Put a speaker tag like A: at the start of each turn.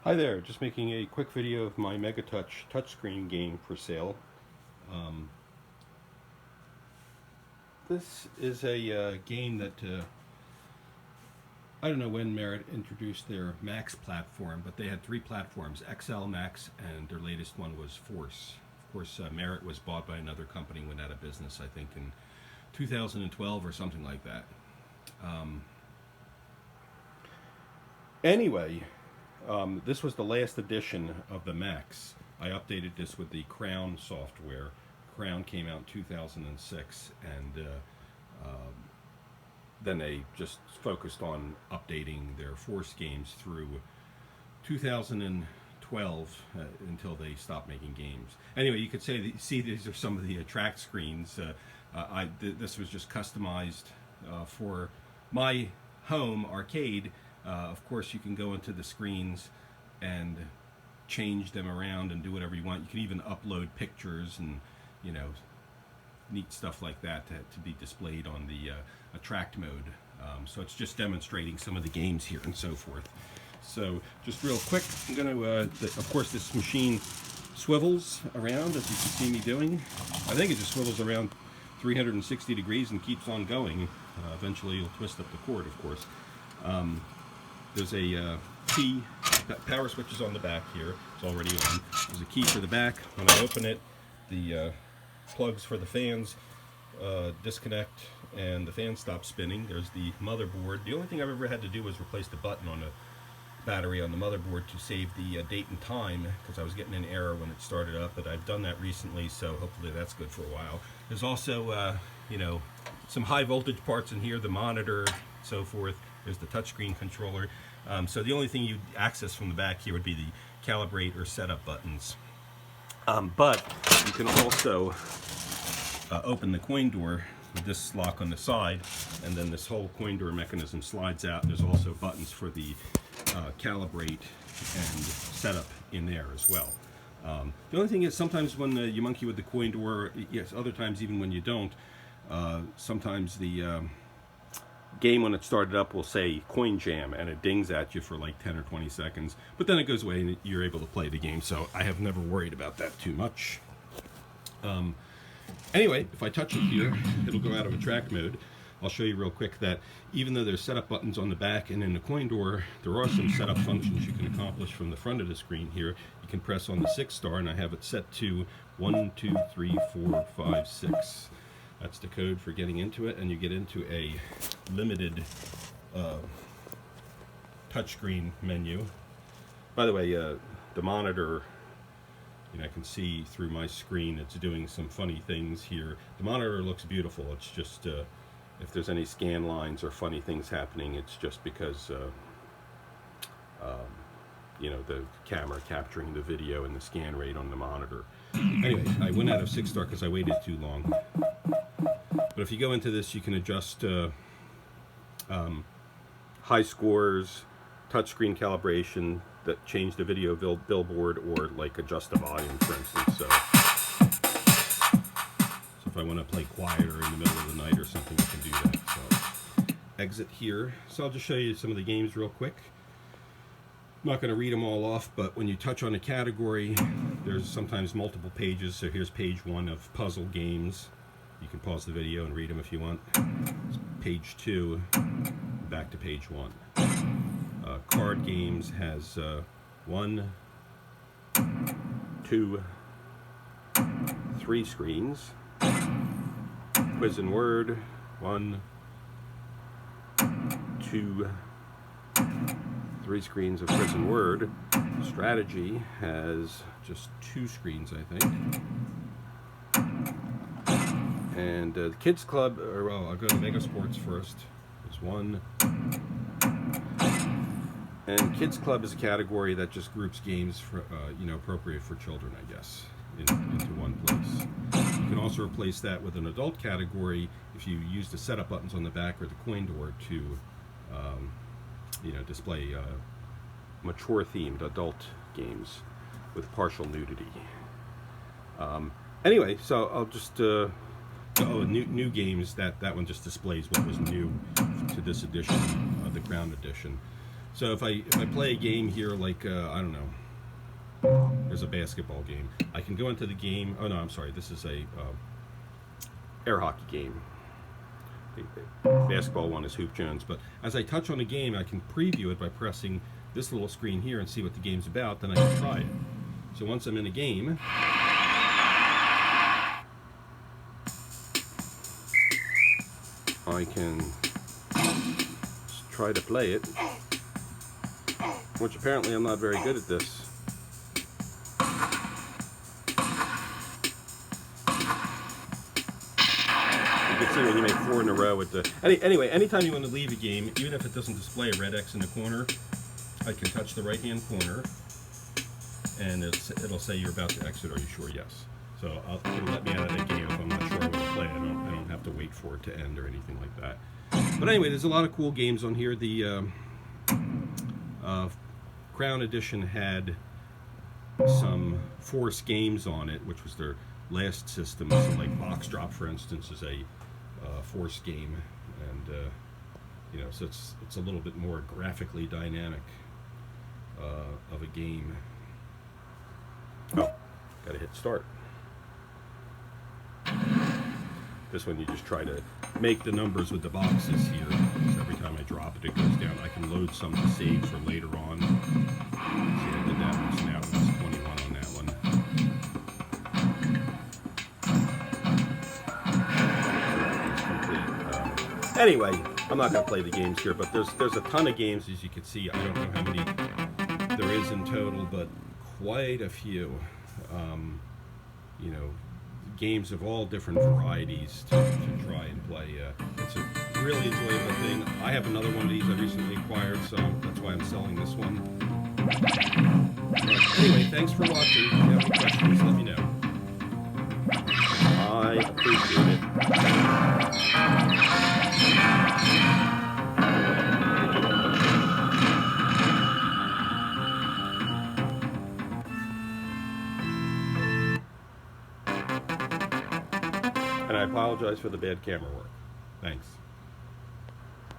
A: Hi there, just making a quick video of my Megatouch touchscreen game for sale. Um, this is a game that I don't know when Merit introduced their Maxx platform, but they had three platforms: XL, Max, and their latest one was Force. Of course, Merit was bought by another company, went out of business, I think, in 2012 or something like that. Anyway, this was the last edition of the Maxx. I updated this with the Crown software. Crown came out in 2006, and then they just focused on updating their Force games through 2012 until they stopped making games. Anyway, you could see these are some of the attract screens. This was just customized for my home arcade. Of course, you can go into the screens and change them around and do whatever you want. You can even upload pictures and, you know, neat stuff like that to be displayed on the attract mode. So it's just demonstrating some of the games here and so forth. So just real quick, I'm going to, of course, this machine swivels around, as you can see me doing. I think it just swivels around 360 degrees and keeps on going. Eventually you'll twist up the cord, of course. There's a key, power switch is on the back here, it's already on. There's a key for the back. When I open it, the plugs for the fans disconnect and the fan stops spinning. There's the motherboard. The only thing I've ever had to do was replace the button on the battery on the motherboard to save the date and time, because I was getting an error when it started up, but I've done that recently, so hopefully that's good for a while. There's also, you know, some high voltage parts in here, the monitor, so forth. There's the touchscreen controller. So the only thing you access from the back here would be the calibrate or setup buttons. But you can also open the coin door with this lock on the side, and then this whole coin door mechanism slides out. There's also buttons for the calibrate and setup in there as well. The only thing is, sometimes when you monkey with the coin door, yes, other times even when you don't, sometimes the game, when it started up, will say coin jam, and it dings at you for like 10 or 20 seconds, but then it goes away and you're able to play the game, so I have never worried about that too much. Anyway, if I touch it here, it'll go out of attract mode. I'll show you real quick that even though there's setup buttons on the back and in the coin door, there are some setup functions you can accomplish from the front of the screen here. You can press on the 6 star, and I have it set to 1, 2, 3, 4, 5, 6. That's the code for getting into it, and you get into a limited touchscreen menu. By the way, the monitor, you know, I can see through my screen it's doing some funny things here. The monitor looks beautiful. It's just if there's any scan lines or funny things happening, it's just because you know, the camera capturing the video and the scan rate on the monitor. Anyway, I went out of 6 star because I waited too long. But if you go into this, you can adjust high scores, touchscreen calibration, that change the video billboard, or like adjust the volume, for instance. So if I want to play quieter in the middle of the night or something, I can do that. So exit here. So I'll just show you some of the games real quick. I'm not going to read them all off, but when you touch on a category, there's sometimes multiple pages. So here's page 1 of puzzle games. You can pause the video and read them if you want. Page 2, back to page 1. Card games has 1, 2, 3 screens. Quiz and word, 1, 2, 3 screens of quiz and word. Strategy has just 2 screens, I think. And the Kids Club, or well, I'll go to Mega Sports first. There's 1. And Kids Club is a category that just groups games for, you know, appropriate for children, I guess, into one place. You can also replace that with an adult category if you use the setup buttons on the back or the coin door to, you know, display mature-themed adult games with partial nudity. Anyway, so I'll just new games. That one just displays what was new to this edition, the Crown edition. So if I play a game here, like I don't know, there's a basketball game. I can go into the game. Oh no, I'm sorry. This is a air hockey game. The basketball one is Hoop Jones. But as I touch on the game, I can preview it by pressing this little screen here and see what the game's about. Then I can try it. So once I'm in a game, I can try to play it, which apparently I'm not very good at this. You can see when you make 4 in a row with the... Anyway, anytime you want to leave a game, even if it doesn't display a red X in the corner, I can touch the right-hand corner, and it'll say you're about to exit. Are you sure? Yes. So it'll let me out of the game if I'm not sure I want to play. I don't have to wait for it to end or anything like that. But anyway, there's a lot of cool games on here. The Crown Edition had some Force games on it, which was their last system. So like Box Drop, for instance, is a Force game, and you know, so it's a little bit more graphically dynamic of a game. Oh, gotta hit start. This one you just try to make the numbers with the boxes here. So every time I drop it, it goes down. I can load some to save for later on. See, I did that one, so now it's 21 on that one. Anyway, I'm not going to play the games here, but there's a ton of games, as you can see. I don't know how many there is in total, but quite a few. You know, games of all different varieties to try and play. It's a really enjoyable thing. I have another one of these I recently acquired, so that's why I'm selling this one. But anyway, thanks for watching. If you have any questions, let me know. I appreciate it. And I apologize for the bad camera work. Thanks.